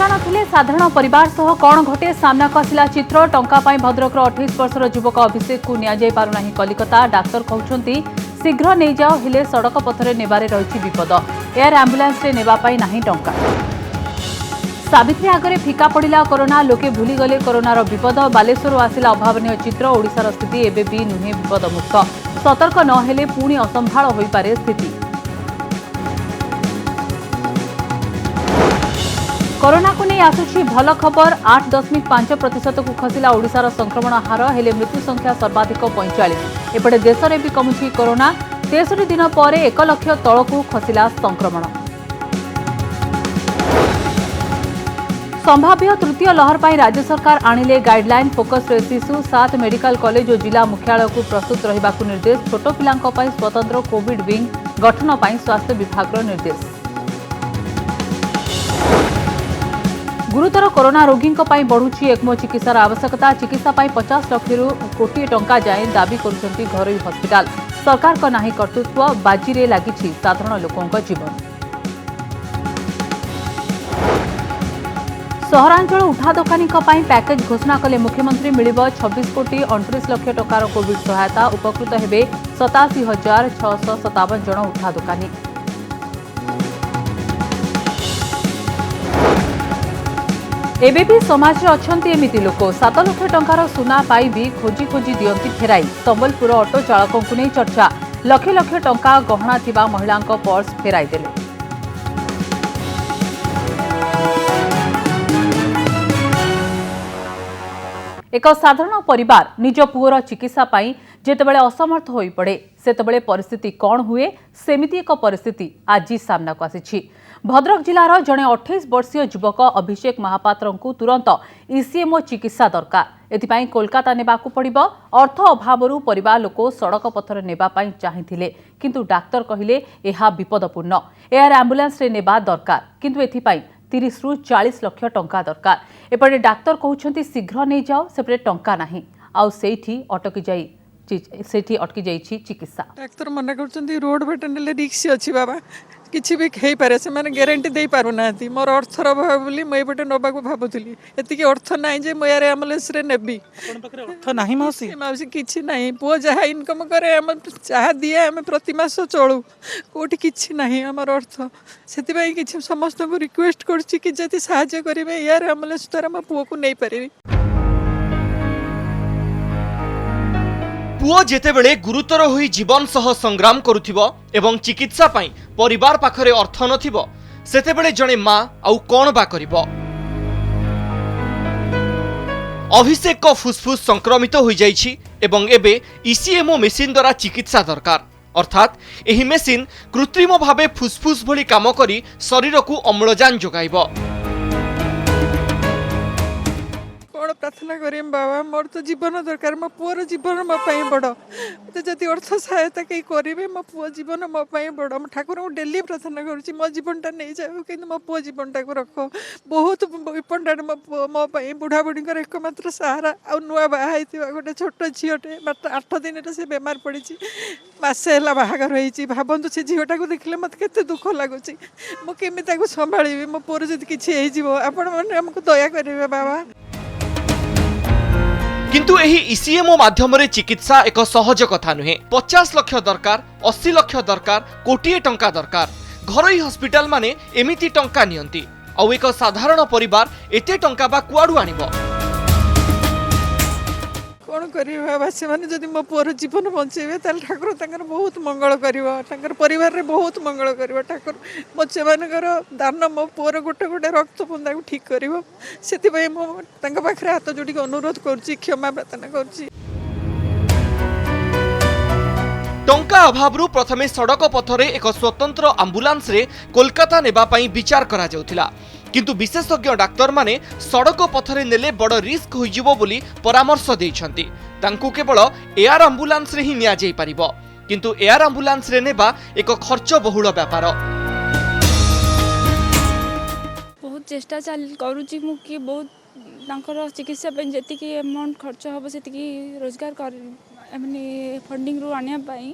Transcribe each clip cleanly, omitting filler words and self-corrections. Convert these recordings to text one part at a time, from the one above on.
टंका नथिले साधारण परिवार सह कौन घटे सामना आसिला चित्र टंका पाई भद्रक 28 वर्षर युवक अभिषेक को निया जाय पारु नाही कलिकता डाक्टर कहउछंती शीघ्र नै जाओ हेले सड़क पथरे नेबारे रहिछि विपद एयर एम्बुलेंस रे नेबा पाई नाही टंका सावित्री आगरे फिका पड़िला कोरोना लोके भूली गले कोरोनार विपद बालेश्वर आसिला अभावनीय चित्र ओडिशार स्थिति एबे भी नुहे विपद मुक्त सतर्क न हेले पुणी असंभाळ होई पारे स्थिति कोरोना को नहीं आसुछि भल खबर 8.5% को खसिला ओडिशार संक्रमण हार हेले मृत्यु संख्या सर्वाधिक 45 एपटे देश में भी कमुछि कोरोना 63 दिन पर 1 लाख तलकू खसिला संक्रमण संभाव्य तृतीय लहर पर राज्य सरकार आनिले गाइडलाइन फोकस रे शिशु 7 मेडिकल कॉलेज और जिला मुख्यालय को प्रस्तुत रहिबा निर्देश छोट पिलांक पई स्वतंत्र कोविड विंग गठन पई स्वास्थ्य विभाग निर्देश गुरुतर कोरोना रोगी बढ़ुची एक्मो चिकित्सार आवश्यकता चिकित्सा 50 लाख कोटी टंका जाए दाबी करुछंती घरोई हस्पिटाल सरकार का नाही कर्तृत्व बाजी रे लागिछि साधारण लोकों जीवन सहरांचल उठा दोकानी पैकेज घोषणा कले मुख्यमंत्री मिलिब 26 कोटी 29 लाख टंकार कोविड सहायता उपकृत हेबे 87,657 जन उठा दोकानी एबे भी समाज अछंती एमिति लोक 7 लाख टंकार सुना पाई भी खोजी खोजी दियंती फेराई संबलपुर ऑटो चालकों को नहीं चर्चा लक्ष लक्ष टंका गहना थिबा महिलांक पर्स फेराई देले एक साधारण परिवार निज पुअर चिकित्सा पाई जेतेबेले असमर्थ होई पड़े सेतेबेले परिस्थिति कौन हुए सेमिति एक परिस्थिति आज सामना को आसीछि भद्रक जिलार जड़े 28 वर्षीय युवक अभिषेक महापात्र को तुरंत ईसीएमओ चिकित्सा दरकार एथिपाई कोलकाता नेबाकू पड़िबो अर्थ अभावरू परिवार लोक सड़क पथर नेबा पाई चाहिथिले किंतु डाक्टर कहिले एहा विपदपूर्ण एयर एम्बुलेंस रे नेबा दरकार किंतु एथिपाई 30 रु 40 लाख टंका दरकार एपटे डाक्टर कहउछंती शीघ्र नै जाओ सेपटे टंका नाही आउ सेठी अटकी जाइछि चिकित्सा डाक्तर मना करछंती रोड बेटे नेले रिक्स अछि बाबा किछि भी खै पारे से माने ग्यारंटी दे पारु नांती मोर अर्थर अभाव बोली मैं बेटे नबा को भाबुथली एतिके अर्थ नाही जे मैं यार एम्बुलेंस रे नेबी अपन पकरे अर्थ नाही मासी मासी किछि नाही पो जहा इनकम करे हम चाह दिए हम प्रति मास चलू कोठी किछि नाही हमर अर्थ सेति भाई किछि समस्त को रिक्वेस्ट करछि कि जति सहायता करिवे यार एम्बुलेंस द्वारा हम पो को नै परिबी पुओ जेतेबेले गुरुतर होई जीवन सह संग्राम करुथिबो एवं चिकित्सा पाई परिवार पाखरे अर्थ नथिबो सेतेबेले जणे मां आउ कोन बा करिवो अभिषेक को फुसफुस संक्रमित होई जाइछि एवं एबे ईसीएमओ मेसिन द्वारा चिकित्सा दरकार अर्थात एही मेसिन कृत्रिम भावे फुसफुस भली काम करी शरीर को अम्लजान जोगाइबो कौन प्रार्थना करें बाबा मोर तो जीवन दरकार मो पुअर जीवन मो पाई बड़ मत जदि अर्थ सहायता कहीं करेंगे मो पुओ जीवन मो पाई बड़ मो ठाकुर को डेली प्रार्थना करुँची मो जीवनटा नहीं जाओ कि मो पुओ जीवनटा को रख बहुत इम्पोर्टाट मो पाई बुढ़ा बुढ़ी एकमात्र सहारा आ नुआ बाहा गोटे छोट झीटे मात्र 8 दिन से बेमार पड़ी मसे है बाहागर होती भावतु से झीटा को देखले मत के दुख लगुच मुझे संभाली मो पुअर जब किसी आपण मैंने आमको दया करेंगे बाबा किंतु एही ईसीएमओ माध्यम रे चिकित्सा एक सहज कथा नुहे 50 लाख दरकार 80 लाख दरकार कोटिए टंका दरकार घरोई हॉस्पिटल माने एमिति टंका नियंती आउ एक साधारण परिवार एते टंका बा कुआडू आनिबो कौन कर से मैंने जब मो पुअर जीवन बचेबे ताल ठाकुर तंकर बहुत मंगल कर परिवार रे बहुत मंगल कर ठाकुर मो से दान मो पुअर गोटे गोटे रक्त बंदा को ठीक कर से मो पाखे हाथ जोड़ी अनुरोध करुच्ची क्षमा प्रार्थना करुच्ची टंका अभावरू प्रथमे सड़क पथरे एक स्वतंत्र आम्बुलांस रे कोलकाता नेबा पाई विचार करा जाउथिला किंतु विशेषज्ञ डाक्तर माने सड़क पथरे नेले बड़ रिस्क होइजिवो बोली परामर्श देइछंती तांकु केवल एयर एम्बुलेंस रे ही निया जाई परिबो किंतु एयर एम्बुलेंस रे नेबा एक खर्च बहुल व्यापार बहुत चेष्टा करूची मु कि बहुत तांकर चिकित्सा पे जेतिकी अमाउंट खर्च हबो सेतिकी रोजगार कर माने फंडिंग रू आनिया पाई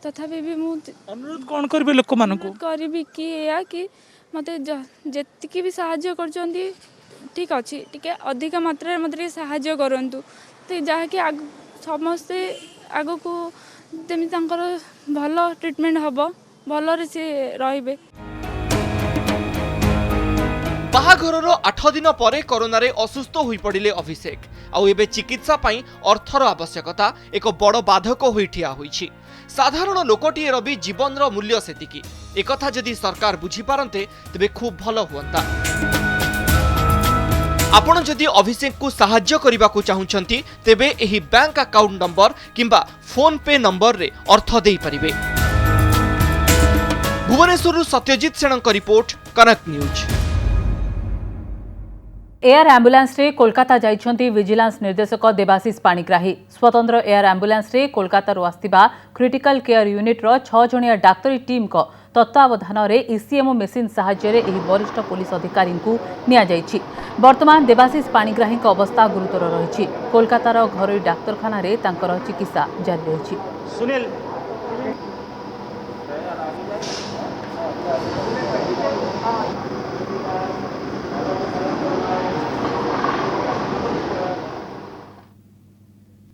तथापि भी मु अनुरोध कोन करबे लोक मानको करबी कि या कि ମୋତେ ଯେତିକି ବି ସାହାଯ୍ୟ କରୁଛନ୍ତି ଠିକ୍ ଅଛି, ଟିକେ ଅଧିକ ମାତ୍ରାରେ ମୋତେ ଟିକେ ସାହାଯ୍ୟ କରନ୍ତୁ, ଯାହାକି ସମସ୍ତେ ଆଗକୁ ଯେମିତି ତାଙ୍କର ଭଲ ଟ୍ରିଟମେଣ୍ଟ ହେବ, ଭଲରେ ସେ ରହିବେ। ବାହାଘରର 8 ଦିନ ପରେ କରୋନାରେ ଅସୁସ୍ଥ ହୋଇ ପଡ଼ିଲେ ଅଭିଷେକ। ଆଉ ଏବେ ଚିକିତ୍ସା ପାଇଁ ଅର୍ଥର ଆବଶ୍ୟକତା ଏକ ବଡ଼ ବାଧକ ହୋଇ ଠିଆ ହୋଇଛି। ସାଧାରଣ ଲୋକଟିଏର ବି ଜୀବନର ମୂଲ୍ୟ ସେତିକି। ଏକଥା ଯଦି ସରକାର ବୁଝିପାରନ୍ତେ ତେବେ ଖୁବ୍ ଭଲ ହୁଅନ୍ତା। ଆପଣ ଯଦି ଅଭିଷେକଙ୍କୁ ସାହାଯ୍ୟ କରିବାକୁ ଚାହୁଁଛନ୍ତି ତେବେ ଏହି ବ୍ୟାଙ୍କ ଆକାଉଣ୍ଟ ନମ୍ବର କିମ୍ବା ଫୋନ पे ନମ୍ବରରେ ଅର୍ଥ ଦେଇପାରିବେ। ଭୁବନେଶ୍ୱରରୁ ସତ୍ୟଜିତ ସେଣଙ୍କ report, Kanak news. Air ambulance रे कोलकाता जाइछंती विजिलेंस निर्देशक देवाशीष पाणिग्राही। स्वतंत्र एयर आंबुलांस रे कोलकाता रो आस्तिबा क्रिटिकल केयर यूनिट रो 6 जणिया डाक्टरी टीम को तत्वावधान रे ईसीएमओ मेसिन सहाय्य रे एही वरिष्ठ पुलिस अधिकारी को निया जाइछि। वर्तमान देवाशीष पाणिग्राही को अवस्था गुरुतर रहिछि। कोलकाता रो घरोई डाक्तरखाना रे तांकर चिकित्सा जारी रहिछि। सुनील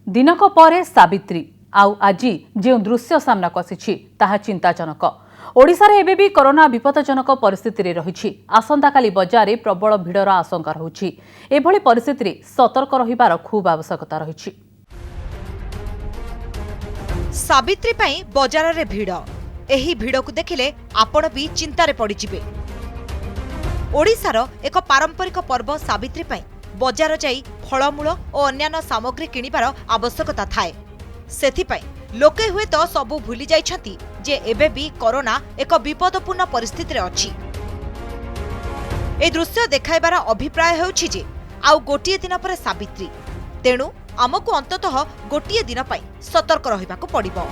दिनक परे सावित्री आउ आजी जो दृश्य सामना को आसी ताहा चिंताजनक। ओडिशा रे एबे भी कोरोना विपदजनक परिस्थिति रे रहिछि। आसंता काली बजार प्रबल भिड़र आशंका रहुछि। एभली परिस्थिति रे सतर्क रहिबार खूब आवश्यकता रहिछि। सावित्री पई बजार रे भिड़। एही भिड़ को देखिले आपण भी चिंतारे पड़ी जिबे। ओडिशार एक पारंपरिक पर्व सावित्री पई बजार जाई फलमूल और अन्यान्य सामग्री किनिबार आवश्यकता थाए। सेथिपाई लोके हुए तो सबू भूली जाइछंती जे एबे भी कोरोना एक विपदपूर्ण परिस्थिति रे अछि। ए दृश्य देखाइबार अभिप्राय हेउछि जे आउ गोटिए दिन पर सावित्री, तेणु आमको अंततः गोटिए दिन पई सतर्क रहिबाको पड़िबो।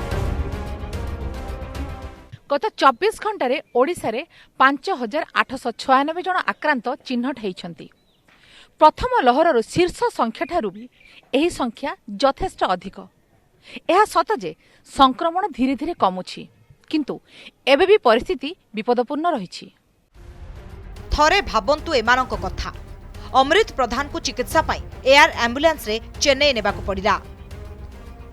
गत 24 घंटे ओडिशा रे 5896 जन आक्रांत चिन्हट होइछंती। प्रथम लहरर शीर्ष संख्या ठारू भी एही संख्या यथेष्ट अधिक। यह सत जे संक्रमण धीरे धीरे कमुछि, किंतु एबे भी परिस्थिति विपदपूर्ण रहिछि। थरे भाबंतु एमानक कथा। अमृत प्रधान को चिकित्सा पाई एयर एम्बुलेंस रे चेन्नई नेबाको पड़िला।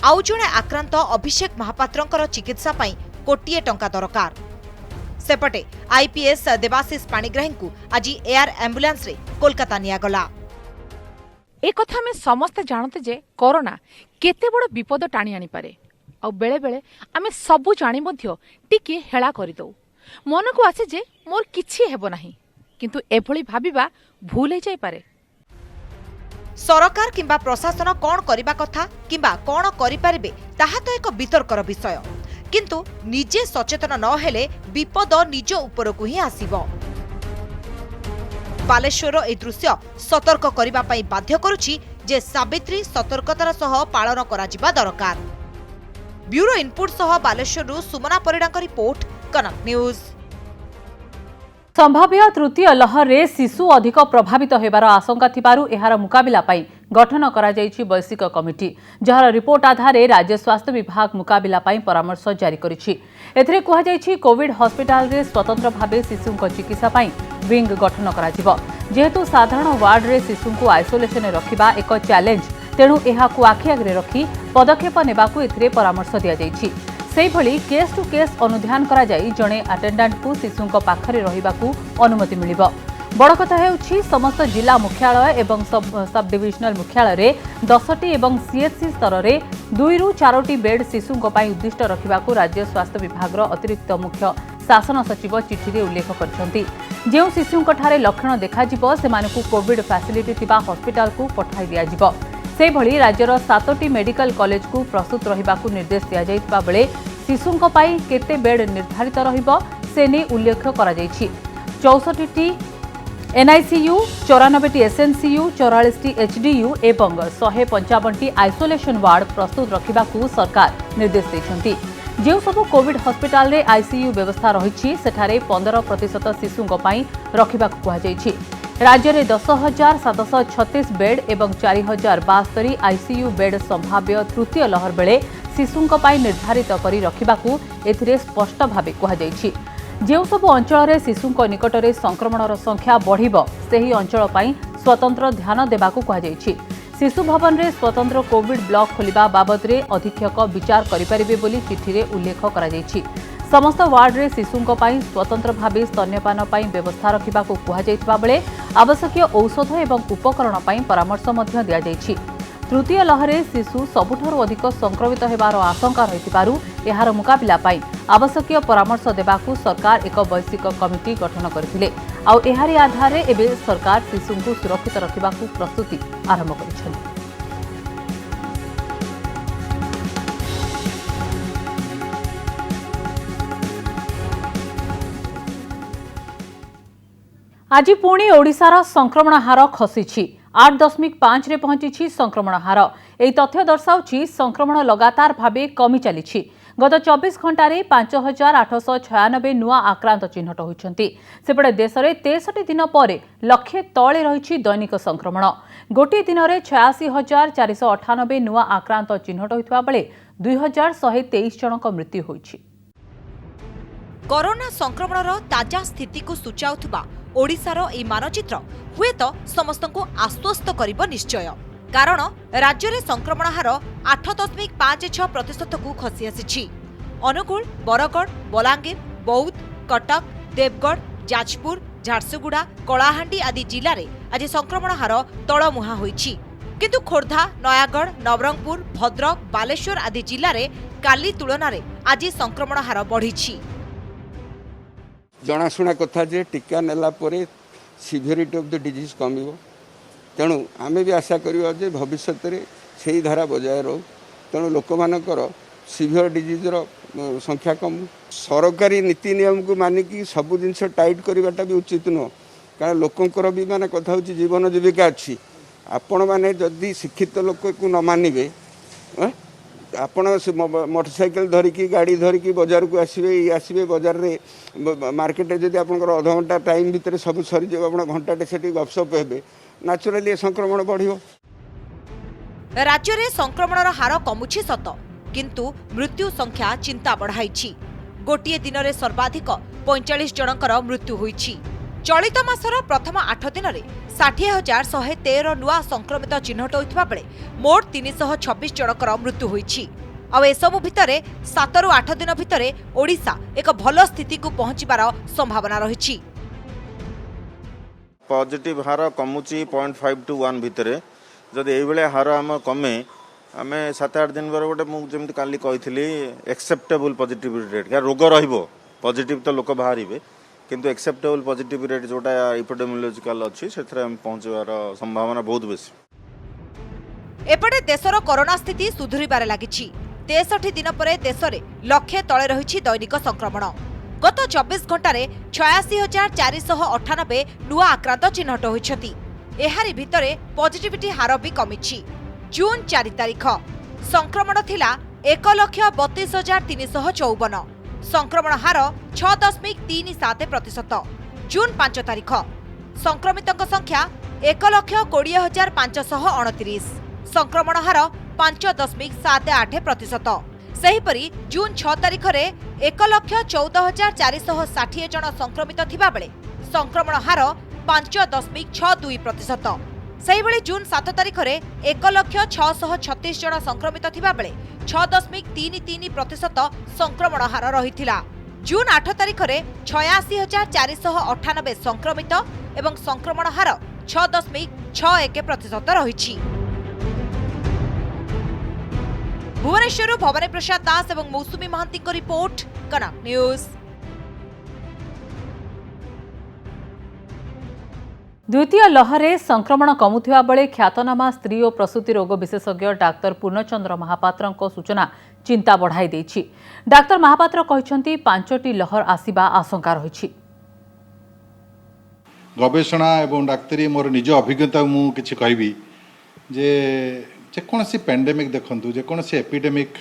आउ जणे आक्रांत अभिषेक महापात्रंकर चिकित्सा पाई कोटिए टंका दरकार। सेपटे आईपीएस देवाशीष पाणिग्राही को आज एयर एम्बुलेंस रे कोलकाता निया गला। एक कथा में समस्त जानते जे कोरोना केते बड़ विपद टाणी आनी पारे। आ बेले बेले आमे सबु जानी मध्य टिके हेला करि दउ। मन को आसे जे मोर किछि हेबो नाही, किंतु एभली भाबिबा भूल हे जाय पारे। सरकार किंबा प्रशासन कोन करिबा कथा किंबा कोन करि पारिबे ताहा तो एक वितर्कर विषय, किंतु निजे सचेतन न हेले विपद निज उपरकु ही आसीबो। बालेश्वर ए दृश्य सतर्क करिबा पई बाध्य करूछि जे सावित्री सतर्कतार सह पालन कराजिबा दरकार। ब्यूरो इनपुट सह बालेश्वरु सुमना परिडांक रिपोर्ट, कनक न्यूज। संभाव्य तृतीय लहर रे शिशु अधिक प्रभावित होबार आशंका थिबारु एहार मुकाबिला पाई गठन करा जायछि वैश्विक कमिटी, जहार रिपोर्ट आधार राज्य स्वास्थ्य विभाग मुकाबिला पाई परामर्श जारी करिछि। एथिरे कुहा जायछि कोविड हॉस्पिटल रे स्वतंत्र भाबे शिशुक चिकित्सा पाई विंग गठन करा जिवो। जेहेतु साधारण वार्ड रे शिशुक आइसोलेशन रखिबा एक चैलेंज, तेणु एहाकु आखि आगरे रखी पदक्षेप नेबाकु एथिरे परामर्श दिया जायछि। सेहिभଳି केस टू केस अनुध्यान करा जाई जणे अटेंडेंट को शिशुक पाखरे रहिबाकू अनुमति मिलिबो। बड़ कथा हेउछि समस्त जिला मुख्यालय एवं सब डिविजनल मुख्यालय रे 10टी एवं सीएचसी स्तर रे 2 रु 4टी बेड शिशुक पई उद्दिष्ट रखिबाकू राज्य स्वास्थ्य विभाग रो अतिरिक्त मुख्य शासन सचिव चिठी रे उल्लेख करछंती। जेउ शिशुक ठारे लक्षण देखा जिवो सेमानकू कोविड फैसिलिटी थिबा हॉस्पिटल को पठाई दिया जिवो। सेहिभଳି राज्यर 7टी मेडिकल कॉलेज को प्रस्तुत रहिबाकू निर्देश दिया जाइतबा बेले शिशुक पई केते बेड निर्धारित रहिबो से नै उल्लेख करा जाइछि। 64टी एनआईसीयू, 94टी एसएनसीयू, 44टी एचडीयू एवं 155टी आइसोलेशन वार्ड प्रस्तुत रखिबाकू सरकार निर्देश दैछंती। जे सब कोविड हॉस्पिटल रे आईसीयू व्यवस्था रहिछि सेठारे 15% शिशुक पई रखिबाकू कुहा जाइछि। राज्य में 10,736 बेड एवं 4,072 आईसीयू बेड संभाव्य तृतीय लहर बेले शिशुक पई निर्धारित करी रखिबाकू एथिरे स्पष्ट भावे कुहा जाइछि। ଯେଉଁ ସବୁ ଅଞ୍ଚଳରେ ଶିଶୁଙ୍କ ନିକଟରେ ସଂକ୍ରମଣର ସଂଖ୍ୟା ବଢ଼ିବ ସେହି ଅଞ୍ଚଳ ପାଇଁ ସ୍ୱତନ୍ତ୍ର ଧ୍ୟାନ ଦେବାକୁ କୁହାଯାଇଛି। ଶିଶୁ ଭବନରେ ସ୍ୱତନ୍ତ୍ର କୋଭିଡ୍ ବ୍ଲକ ଖୋଲିବା ବାବଦରେ ଅଧୀକ୍ଷକ ବିଚାର କରିପାରିବେ ବୋଲି ଚିଠିରେ ଉଲ୍ଲେଖ କରାଯାଇଛି। ସମସ୍ତ ୱାର୍ଡରେ ଶିଶୁଙ୍କ ପାଇଁ ସ୍ୱତନ୍ତ୍ର ଭାବେ ସ୍ତନ୍ୟପାନ ପାଇଁ ବ୍ୟବସ୍ଥା ରଖିବାକୁ କୁହାଯାଇଥିବା ବେଳେ ଆବଶ୍ୟକୀୟ ଔଷଧ ଏବଂ ଉପକରଣ ପାଇଁ ପରାମର୍ଶ ମଧ୍ୟ ଦିଆଯାଇଛି। ତୃତୀୟ ଲହରରେ ଶିଶୁ ସବୁଠାରୁ ଅଧିକ ସଂକ୍ରମିତ ହେବାର ଆଶଙ୍କା ରହିଥିବାରୁ ଏହାର ମୁକାବିଲା ପାଇଁ ଆବଶ୍ୟକୀୟ ପରାମର୍ଶ ଦେବାକୁ ସରକାର ଏକ ବୈଷୟିକ କମିଟି ଗଠନ କରିଥିଲେ। ଆଉ ଏହାରି ଆଧାରରେ ଏବେ ସରକାର ଶିଶୁଙ୍କୁ ସୁରକ୍ଷିତ ରଖିବାକୁ ପ୍ରସ୍ତୁତି ଆରମ୍ଭ କରିଛନ୍ତି। ଆଜି ପୁଣି ଓଡ଼ିଶାର ସଂକ୍ରମଣ ହାର ଖସିଛି। 8.5 ପହଞ୍ଚିଛି ସଂକ୍ରମଣ ହାର। ଏହି ତଥ୍ୟ ଦର୍ଶାଉଛି ସଂକ୍ରମଣ ଲଗାତାର ଭାବେ କମି ଚାଲିଛି। ଗତ 24 ଘଣ୍ଟାରେ 5,896 ନୂଆ ଆକ୍ରାନ୍ତ ଚିହ୍ନଟ ହୋଇଛନ୍ତି। ସେପଟେ ଦେଶରେ 63 ଦିନ ପରେ ଲକ୍ଷେ ତଳେ ରହିଛି ଦୈନିକ ସଂକ୍ରମଣ। ଗୋଟିଏ ଦିନରେ 86,498 ନୂଆ ଆକ୍ରାନ୍ତ ଚିହ୍ନଟ ହୋଇଥିବା ବେଳେ 2,123 ଜଣଙ୍କ ମୃତ୍ୟୁ ହୋଇଛି। କରୋନା ସଂକ୍ରମଣର ତାଜା ସ୍ଥିତିକୁ ସୂଚାଉଥିବା ଓଡ଼ିଶାର ଏହି ମାନଚିତ୍ର ହୁଏତ ସମସ୍ତଙ୍କୁ ଆଶ୍ୱସ୍ତ କରିବ ନିଶ୍ଚୟ। କାରଣ ରାଜ୍ୟରେ ସଂକ୍ରମଣ ହାର 8.56%କୁ ଖସି ଆସିଛି। ଅନୁଗୁଳ, ବରଗଡ଼, ବଲାଙ୍ଗୀର, ବୌଦ୍ଧ, କଟକ, ଦେବଗଡ଼, ଯାଜପୁର, ଝାରସୁଗୁଡ଼ା, କଳାହାଣ୍ଡି ଆଦି ଜିଲ୍ଲାରେ ଆଜି ସଂକ୍ରମଣ ହାର ତଳମୁହାଁ ହୋଇଛି। କିନ୍ତୁ ଖୋର୍ଦ୍ଧା, ନୟାଗଡ଼, ନବରଙ୍ଗପୁର, ଭଦ୍ରକ, ବାଲେଶ୍ୱର ଆଦି ଜିଲ୍ଲାରେ କାଲି ତୁଳନାରେ ଆଜି ସଂକ୍ରମଣ ହାର ବଢ଼ିଛି। जनाशुना कथा जे टीका नेला परे सिवियरिटी ऑफ द डिजीज कमिब। तेणु आमे भी आशा करिबा जे भविष्य रे सेही धारा बजाय रहो। तेणु लोक मानकर सिवियर डिजीजर संख्या कम। सरकारी नीति नियम को मानिकी सबु जिनस टाइट करवाटा भी उचित नुह। कारण लोकंकर भी माने कथा होची जीवन जीविका अच्छी। आपण माने जदि शिक्षित लोक को न मानिबे आपण मोटरसाइकेल धरिकी गाड़ी धरिकी बाजार को आसबे बाजार रे मार्केट जदि आपनकर आधा घंटा टाइम भितर सब सरी जे आपण घंटाटे सेठी गपसप हेबे नेचुरली संक्रमण बढ़ियो। राज्य रे संक्रमणर हार कमुछि सत, किंतु मृत्यु संख्या चिंता बढ़ाइछि। गोटिए दिन रे सर्वाधिक 45 जनकर मृत्यु होइछि। चलित मासर प्रथम 8 दिन में 60,113 नुआ संक्रमित चिन्हट होइथिबा बेले मोट 326 जनकर मृत्यु होइछि। आ एसबु भितरे 7 रु 8 दिन भितरे ओडिशा एक भल स्थिति को पहुंचबार संभावना रहिछि। पॉजिटिव हार कमुची 0.5 to 1 भितरे जदि एई बेले हार हम कमे आमे 7-8 दिन बर गोटे मु जेमति काली कहिथिली एक्सेप्टेबल पॉजिटिविटी रेट का रोग रहिबो। पॉजिटिव तो लोक बाहरिबे किंतु एक्सेप्टेबल पॉजिटिव रेट जोटा एपिडेमियोलॉजिकल अछि सेथरे हम पहुंचबार संभावना बहुत बेसी। एपटे देशर कोरोना स्थिति सुधुरिबारे लागिछि। 63 दिन परे देश में लक्षे तले रही दैनिक संक्रमण। गत 24 घंटे 86,498 नुआ आक्रांत चिन्हट होइछथि। एहारी भितरे पॉजिटिविटी हार भी कमिछि। जून 4 तारिख संक्रमण थिला 1,32,354। संक्रमण हार 6.37%। जून 5 तारिख संक्रमितों संख्या 1,20,529। संक्रमण हार 5.78%। सेहीपरि जून 6 तारिख रे 1,14,460 जन संक्रमित थिबा बेले संक्रमण हार 5.62%। सेहीभଳି जून 7 तारिख रे 1,06,36 जन संक्रमित थिबा बेले 6.33% संक्रमण हार रहिथिला। जून 8 तारिख रे 86,498 संक्रमित एवं संक्रमण हार 6.61% रहिछि। भुवनेश्वर भवानी प्रसाद दास एवं मौसुमी महांती को रिपोर्ट, कनक न्यूज। द्वितीय लहरे संक्रमण कमुथिबा बेले ख्यातनामा स्त्री और प्रसूति रोग विशेषज्ञ डाक्तर पूर्णचंद्र महापात्र सूचना चिंता बढ़ाई देछि। डाक्तर महापात्र कहते 5टी लहर आसिबा आशंका रही। गवेषणा एवं डाक्तरी मोर निज अभिज्ञता मु किछि कहबी जे जेकोसी पैंडेमिक देखंतु जेकोसी एपिडेमिक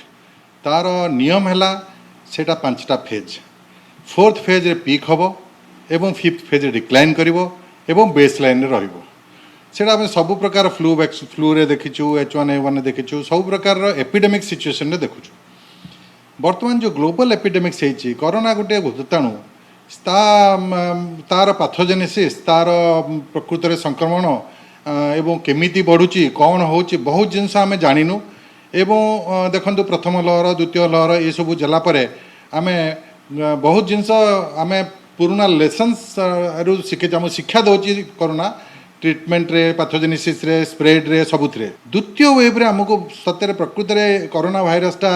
तार नियम हैला सेटा 5टा फेज। 4th फेज रे पीक हबो एवं 5th फेज रे डिक्लाइन करिवो एवं बेस लाइन रे रहिबो। सेटा हम सब प्रकार फ्लू रे देखिछु, H1N1 देखिछु, सब प्रकार एपिडेमिक सिचुएशन रे देखुछु। वर्तमान जो ग्लोबल एपिडेमिक्स है कोरोना गोटे भूताणु तार पाथोजेनेसिस तार प्रकृत में संक्रमण एवं केमिति बढ़ुची कौन होची बहुत जिनस आम जानिनु एवं देखंतु प्रथम लहर द्वितीय लहर ये सब जला परे आमे बहुत जिनस आमे पुराना लेसन्स रु शिक्षा दौची कोरोना ट्रीटमेंट रे पाथोजेनेसिस रे स्प्रेड रे सबुथरे द्वितीय वेव रे हमको सत्य प्रकृत में कोरोना भाइरस टा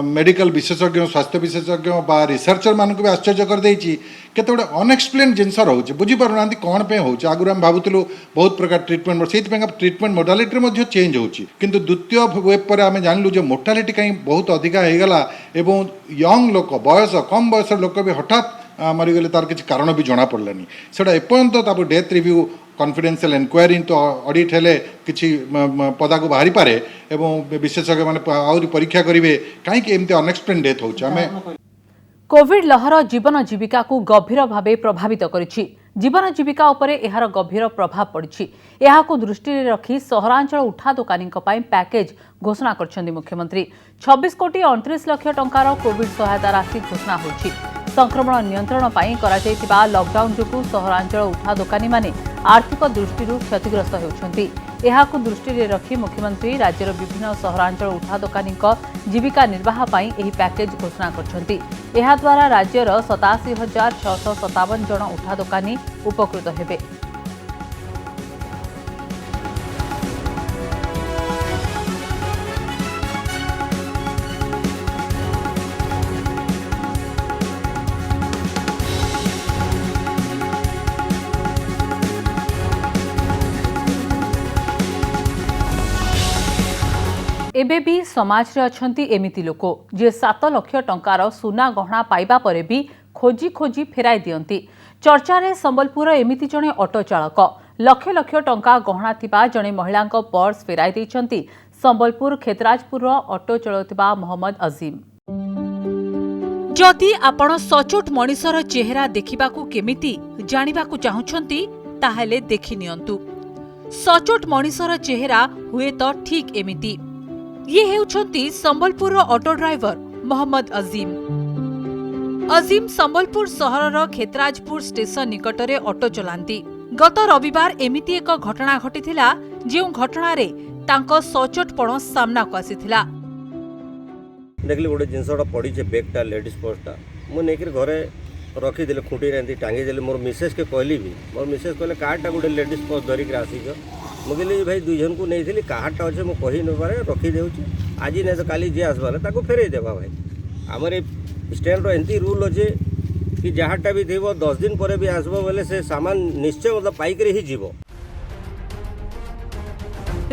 मेडिकल विशेषज्ञ स्वास्थ्य विशेषज्ञ बा रिसर्चर मानक भी आश्चर्य कर देछि केते गोटे अनएक्सप्लेन जिनस रोचे बुझी पारना कौन पे होचे आगुर हम भावुलु बहुत प्रकार ट्रीटमेंट से ट्रीटमेंट मोडालिटी रे चेंज होची किंतु द्वितीय वेव पर आम जानलु जे मोर्टालिटी कहीं बहुत अधिका होगला एवं यंग लोक बयस कम बयस लोक भी हठात मरीगले तार किसी कारण भी जना पड़लानी सेटा एपर्यंत डेथ रिव्यू कॉन्फिडेंशियल इंक्वायरी तो ऑडिट हेले किसी पदा को बाहरी पारे एवं विशेषज्ञ माने आउरी परीक्षा करेंगे कहीं एमती अनएक्सप्लेन डेथ होचे आमे कोविड लहर जीवन जीविका को गभीर भावे प्रभावित करिछि जीवन जीविका उपरे एहार गभीर प्रभाव पड़िछि एहाकु दृष्टि रखी सहरांचल उठा दोकानी पैकेज घोषणा करछन्ती मुख्यमंत्री 26 कोटी 29 लाख टंकार कोविड सहायता राशि घोषणा होछि संक्रमण नियंत्रण पाई करा जायतिबा लॉकडाउन जोगु सहरांचल उठा दोकानी माने आर्थिक दृष्टिरु क्षतिग्रस्त हेउछन्ती एहाकु दृष्टि रखी मुख्यमंत्री राज्यर विभिन्न सहरांचल उठा दोकानी जीविका निर्वाह पाई एही पैकेज घोषणा करछन्ती एहा द्वारा राज्यर 87,657 जन उठा दोकानी उपकृत हेबे। एबे भी समाज रे अछंती एमिति लोक जे 7 लाख टंकार सुना गहना पाइबा परे भी खोजी खोजी फेराई दियंती चर्चा रे संबलपुर एमिति जणे ऑटो चालक लक्ष लक्ष टंका गहना थिबा जणे महिलांको पर्स फेराई दैछंती संबलपुर खेतराजपुर ऑटो चलाउतिबा मोहम्मद अजीम। जदि आपण सचोट मनिषर चेहरा देखिबाकू केमिति जानिबाकू चाहुछंती ताहेले देखि नियंतु सचोट मनिषर चेहरा हुए तो ठीक एमिति ये हेउछंती संबलपुर ऑटो ड्राइवर मोहम्मद अजीम। अजीम संबलपुर सहरर खेतराजपुर स्टेशन निकटरे ऑटो चलांती गत रविवार एमिति एक घटना घटिथिला जेउ घटना रे तांको सचोटपण सामना को आसीथिला। देखली गोटे जिनसटा पड़ी बेगटा लेडीज पर्सटा मु नेकर घरे रखी देले खुंटी रे टांगी देले मोर मिसेस के कहली भी मोर मिसेस कहले कार्डटा गोटे लेडीज पर्स धरिक आसीछ मुझे भाई दुई जन को नहीं थी कहाटा अच्छे मुझे कही न पारे रखी देउची आज नहीं तो काली जे आसबार ताको फेरे देवा भाई आमर स्टैंड एमती रूल अच्छे कि जहाँटा भी थी 10 दिन पर भी आसबो बोले से सामान निश्चय मतलब पाइकर ही जीवो।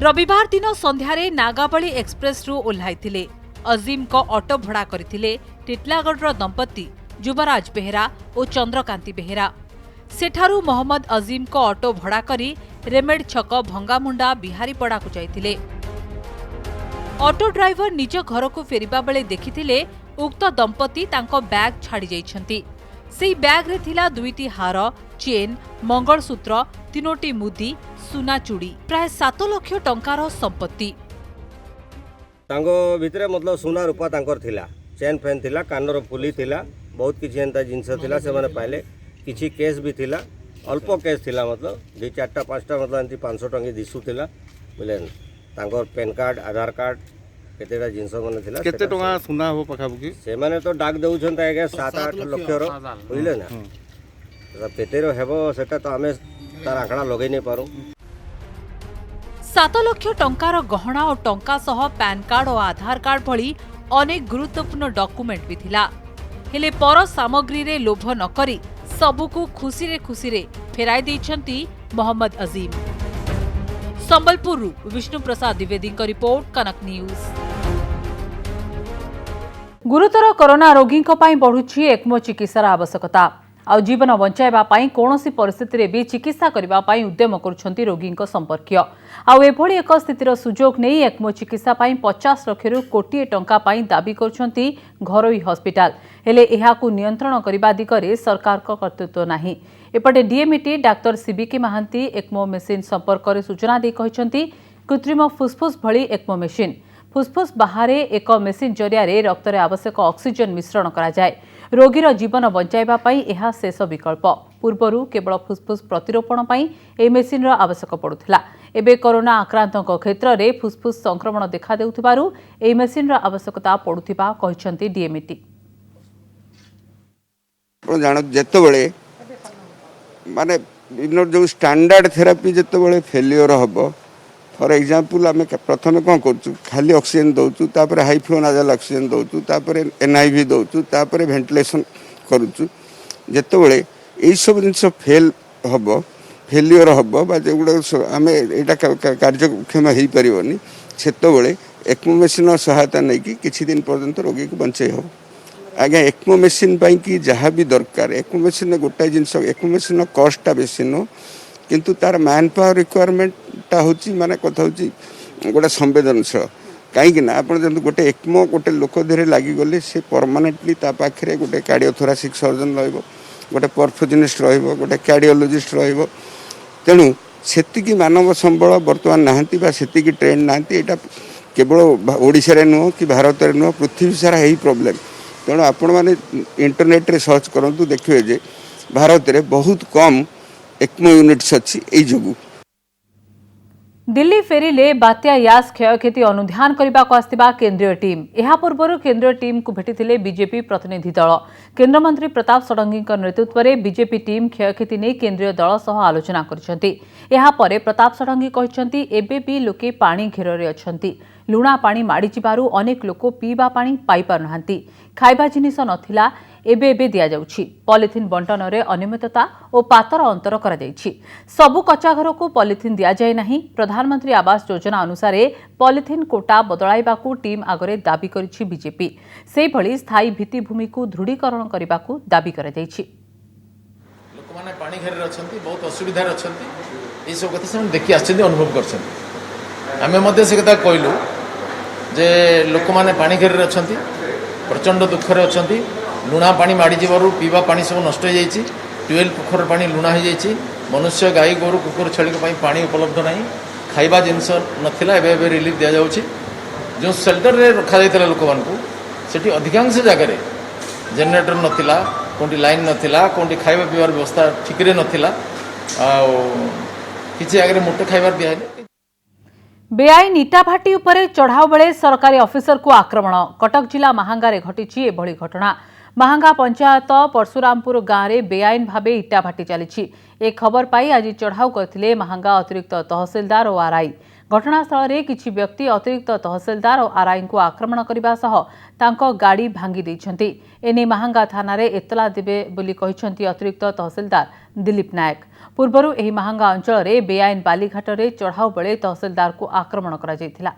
रविवार दिन संध्यारे नागाबली एक्सप्रेस रु ओह्लाइथिले अजीम को ऑटो भड़ा करथिले टिटलागढ़ दंपति युवराज बेहेरा और चंद्रकांति बेहेरा सेठारु मोहम्मद अजीम को ऑटो भड़ा करी रेमेड छक भंगामुंडा बिहारीपड़ा को जाइथिले। ऑटो ड्राइवर निज घर को फेरिबा बेले देखिथिले उक्त दंपति तांको बैग छाड़ी जाइछंती सेही बैग रे थिला 2टी हार चेन मंगलसूत्र 3टी मुदी सुना चूड़ी प्राय 7 लाख टंकार संपत्ति तांको भितरे मतलब सुना रूपा तांकर थिला चेन फैन थिला कानर फुली थिला बहुत किछि एंता जिंस थिला से माने पाइले किछि केस भी थिला अल्प केस थिला मतलब 2-4टा 5टा मतलब एंती 500 टंकी दिसु थिला बुझले तांकर पैन कार्ड आधार कार्ड केतेटा जिंस माने थिला केते टंका सुना हो पखाबुकी से माने तो डाक देउछन आगे 7-8 लाख रो बुझले ना सब केतेरो हेबो सेटा तो हमें तार आंकड़ा लगै नै पारू 7 लाख टंकार गहना और टंका सह पैन कार्ड और आधार कार्ड भली अनेक गुरुत्वपूर्ण डॉक्यूमेंट भी थिला हेले पर सामग्री रे लोभ न करी सबुकु खुशी रे फेराई दैछंती मोहम्मद अजीम। संबलपुर विष्णु प्रसाद द्विवेदी का रिपोर्ट कनक न्यूज। गुरुतर कोरोना रोगी बढ़ुछि एक्मो चिकित्सार आवश्यकता आ जीवन बंचाइबा पाई कोनोसी परिस्थिति रे भी चिकित्सा करिबा पाई उद्यम करुछंती रोगी संपर्कीय आ एभली एक स्थितिर सुजोग नहीं एक्मो चिकित्सा पाई 50 लाख रु कोटी टंका पाई दाबी करुछंती घरोई हॉस्पिटल हेले एहाकु नियंत्रण करिबा दिगरे सरकार को कर्तृत्व नाही। एपटे DMET doctor सीबीके Mahanti ECMO machine संपर्क रे सूचना दे कहिसंती कृत्रिम फुसफुस भली एक्मो मेसिन फुसफुस बाहर एक मेसिन जरिया रक्त रे आवश्यक ऑक्सीजन मिश्रण करा जाय रोगीर जीवन बंचाइबा पई एहा शेष विकल्प। पूर्वरु केवल फुसफुस प्रतिरोपण पई ए मेसिन आवश्यक पड़ुथिला। एबे कोरोना आक्रांतक क्षेत्र में फुसफुस संक्रमण देखा देउथिबारु ए मेसिन आवश्यकता पड़ुथिबा कहिसंती डीएमईटी। जान जेतबेले माने जो स्टैंडर्ड थेरापी जेतबेले फेलियर हम फॉर एग्जांपल आम प्रथम कौन कर खाली ऑक्सीजन दौचु तापर हाई फ्लो नाजल ऑक्सीजन दौचु तापर एनआईवी दौचु तापर वेंटिलेशन करुचु जेतबेले यही सब जिनस फेल हम फेलियर हम जोगुड़ा आम यहाँ कार्यक्षम हो पारनि से एक्मो मेसिन सहायता नहीं कि किसी दिन पर्यंत रोगी को बंचे हो। आज्ञा एक्मो मेसिन कि जहाँ भी दरकार एक्मो मेसिन गोटाए जिनस एक्मो मेसिन कस्टा बेसी नुह किंतु तार मैन पावर रिक्वायरमेंटा हूँ माने कथा हूँ गोटे संवेदनशील कहीं आप गोटे एक्मो गोटे लोक देहरे लगिगले से परमानेंटली ता पाखे गोटे कार्डियोथोरासिक सर्जन रोटे परफ्यूजनिस्ट रोटे कार्डियोलोजिस्ट रेणु से मानव संबल बर्तमान नहांती से ट्रेंड नहांती यहाँ केवल ओडिशा रे नुह कि भारत में नुह पृथ्वी सारा यही प्रोब्लेम। तेणु आपण मैंने इंटरनेट रे सर्च करूँ देखिए जे भारत में बहुत कम एक्मो यूनिट्स अच्छी यही जोगु। दिल्ली फेरिले बात्या यास क्षयक्षति अनुध्यान करने को आसथिबा केंद्रीय टीम। यह पूर्व केंद्रीय टीम को भेटिथिले बीजेपी प्रतिनिधि दल। केंद्रमंत्री प्रताप षडंगी नेतृत्व में बीजेपी टीम क्षयक्षति नहीं केंद्रीय दल सह आलोचना करछंती। एहा परे प्रताप षडंगी कहिसंती एबे भी लोके पानी घेରରେ अछंती। लुणा पानी माड़ी जिबारु अनेक लोक पीवा पानी पाई पारुनाहांती। खाइबा जिनिस नथिला एबे एबे दिया जाउछि। पॉलिथिन बंटन रे अनियमितता और पातर अंतर करा जाइछि। सबु कच्चा घर को पॉलिथिन दिया जाए नहीं। प्रधानमंत्री आवास योजना अनुसार पॉलिथिन कोटा बदलाइबाकू टीम आगरे दाबी करिछि बीजेपी। सेहि भली स्थायी भित्तिभूमि को दृढ़ीकरण करबाकू दाबी करा जाइछि। लोक माने पानी घेरे अछंती बहुत असुविधा अछंती ए सब कथा से देखि आछंती अनुभव करछंती। आमे मध्ये से कथा कहलु जे लोक माने पानी घेरे अछंती प्रचंड दुखरे अछंती। लुणा पानी माड़ी जीवारु पीवा पानी सब नष्ट हो जाइछि। ट्यूबवेल पोखर पानी लुणा हो जाइछि। मनुष्य गाई गोरु कुकुर छेली पानी उपलब्ध नहीं। खाइबा जिनस नथिला एबे रिलीफ दिया जाउछि। जो शेल्टर रे रखा जाइतला लोक मानकू सेठी अधिकांश जगह रे जनरेटर नथिला कोंटी लाइन नथिला कोंटी खाइबा पीवार व्यवस्था ठीक रे नथिला आ किछि आगरे मोटे खाइबार दिया बेआईन इटाभाटी उपरे चढ़ाऊ बेले सरकारी ऑफिसर को आक्रमण। कटक जिला महांगारे घटिछि एभली घटना। महांगा पंचायत परशुरामपुर गाँव में बेआईन भावे इटाभाटी चली। ए खबर पाई आज चढ़ाऊ करथिले महांगा अतिरिक्त तहसीलदार और आरआई। घटनास्थल में किछि व्यक्ति अतिरिक्त तहसीलदार और आरआई को आक्रमण करने सह तांको गाड़ी भांगी दैछंती। एने महांगा थाना रे एतला देबे बोली कहिसंती अतिरिक्त तहसीलदार दिलीप नायक। पूर्वरु एही महांगा अंचल में बेआईन बालीघाट रे चढ़ाऊ बेले तहसीलदार को आक्रमण करा जायथिला।